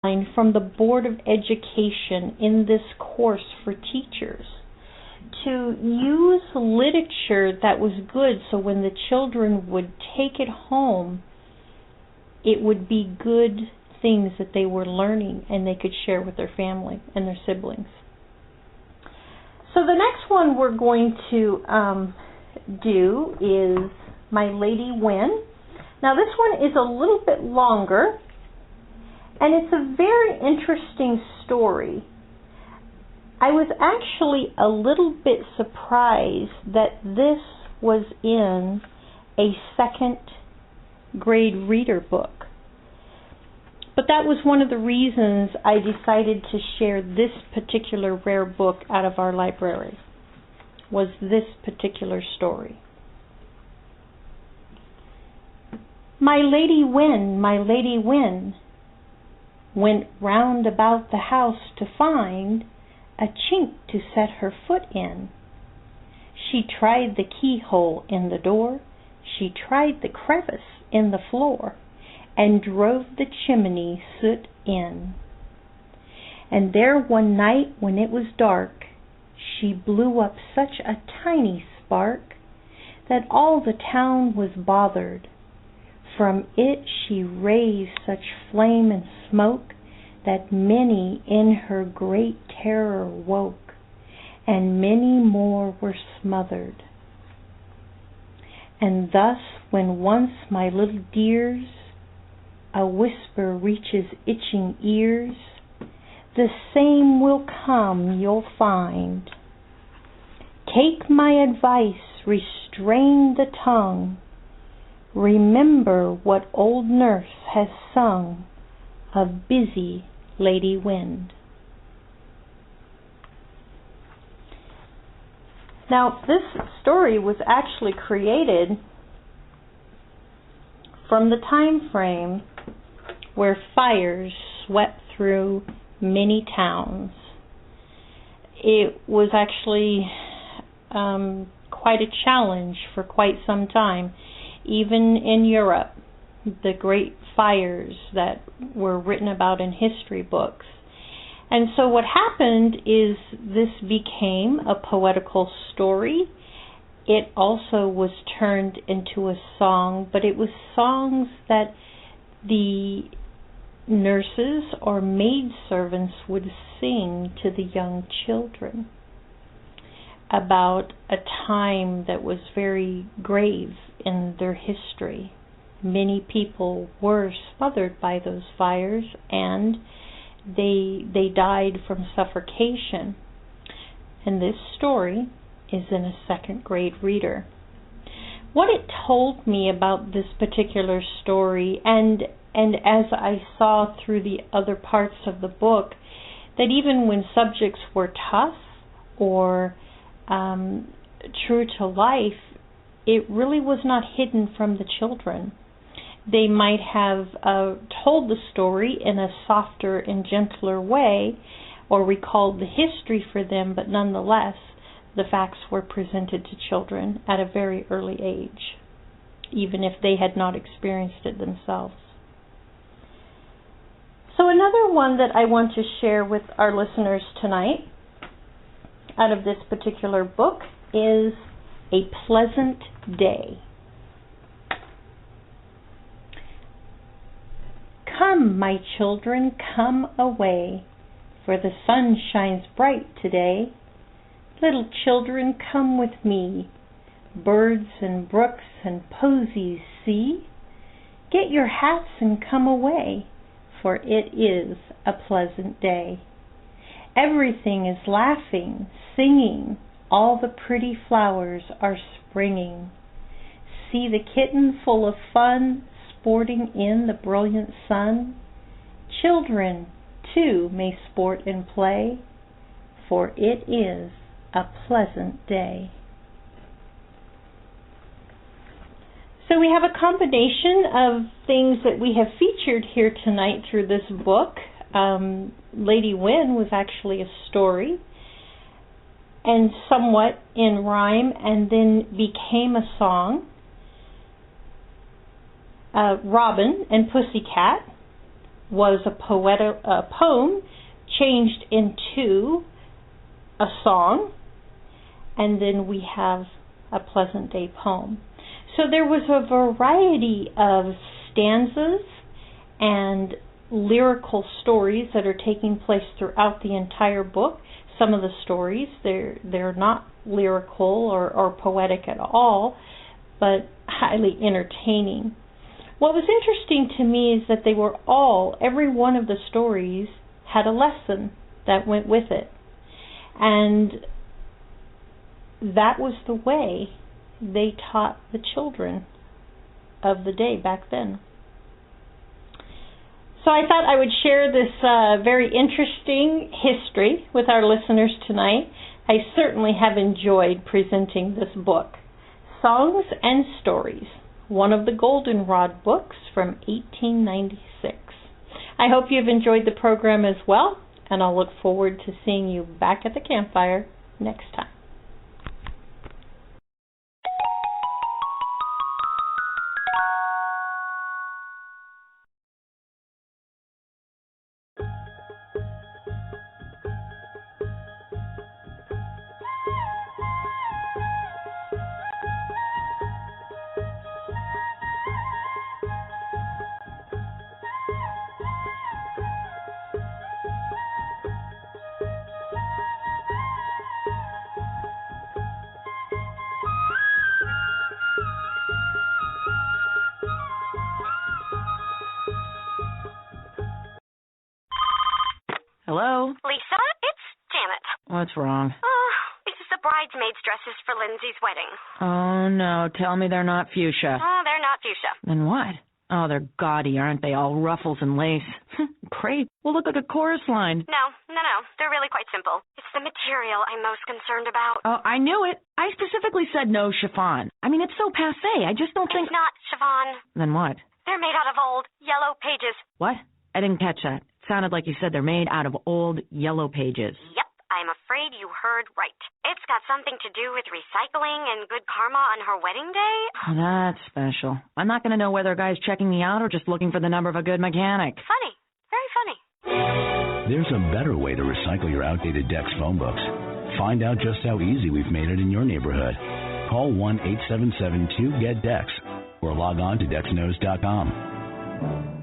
from the Board of Education in this course for teachers to use literature that was good, so when the children would take it home, it would be good things that they were learning and they could share with their family and their siblings. So the next one we're going to do is My Lady Win. Now this one is a little bit longer, and it's a very interesting story. I was actually a little bit surprised that this was in a second grade reader book. But that was one of the reasons I decided to share this particular rare book out of our library, was this particular story. My Lady Win, my Lady Win, went round about the house to find a chink to set her foot in. She tried the keyhole in the door, she tried the crevice in the floor, and drove the chimney soot in. And there one night when it was dark, she blew up such a tiny spark that all the town was bothered. From it she raised such flame and smoke that many in her great terror woke, and many more were smothered. And thus, when once, my little dears, a whisper reaches itching ears, the same will come, you'll find. Take my advice, restrain the tongue. Remember what old nurse has sung of busy Lady Wind. Now, this story was actually created from the time frame where fires swept through many towns. It was actually quite a challenge for quite some time, even in Europe. The great fires that were written about in history books. And so what happened is this became a poetical story. It also was turned into a song, but it was songs that the nurses or maidservants would sing to the young children about a time that was very grave in their history. Many people were smothered by those fires, and they died from suffocation. And this story is in a second grade reader. What it told me about this particular story, and as I saw through the other parts of the book, that even when subjects were tough or true to life, it really was not hidden from the children. They might have told the story in a softer and gentler way, or recalled the history for them, but nonetheless, the facts were presented to children at a very early age, even if they had not experienced it themselves. So another one that I want to share with our listeners tonight out of this particular book is A Pleasant Day. Come, my children, come away, for the sun shines bright today. Little children, come with me, birds and brooks and posies see. Get your hats and come away, for it is a pleasant day. Everything is laughing, singing, all the pretty flowers are springing. See the kitten full of fun, sporting in the brilliant sun. Children, too, may sport and play, for it is a pleasant day. So we have a combination of things that we have featured here tonight through this book. Lady Win was actually a story, and somewhat in rhyme, and then became a song. Robin and Pussycat was a poem changed into a song, and then we have a Pleasant Day poem. So there was a variety of stanzas and lyrical stories that are taking place throughout the entire book. Some of the stories, they're not lyrical or poetic at all, but highly entertaining. What was interesting to me is that they were every one of the stories had a lesson that went with it. And that was the way they taught the children of the day back then. So I thought I would share this very interesting history with our listeners tonight. I certainly have enjoyed presenting this book, Songs and Stories, one of the Goldenrod books from 1896. I hope you've enjoyed the program as well, and I'll look forward to seeing you back at the campfire next time. Hello? Lisa, it's Janet. What's wrong? This is the bridesmaids' dresses for Lindsay's wedding. Oh, no. Tell me they're not fuchsia. Oh, they're not fuchsia. Then what? Oh, they're gaudy, aren't they? All ruffles and lace. Great. We'll look like a chorus line. No. They're really quite simple. It's the material I'm most concerned about. Oh, I knew it. I specifically said no chiffon. I mean, it's so passé. I just don't think... It's not chiffon. Then what? They're made out of old, yellow pages. What? I didn't catch that. It sounded like you said they're made out of old yellow pages. Yep, I'm afraid you heard right. It's got something to do with recycling and good karma on her wedding day. Oh, that's special. I'm not going to know whether a guy's checking me out or just looking for the number of a good mechanic. Funny. Very funny. There's a better way to recycle your outdated Dex phone books. Find out just how easy we've made it in your neighborhood. Call 1-877-2-GET-DEX or log on to DexKnows.com.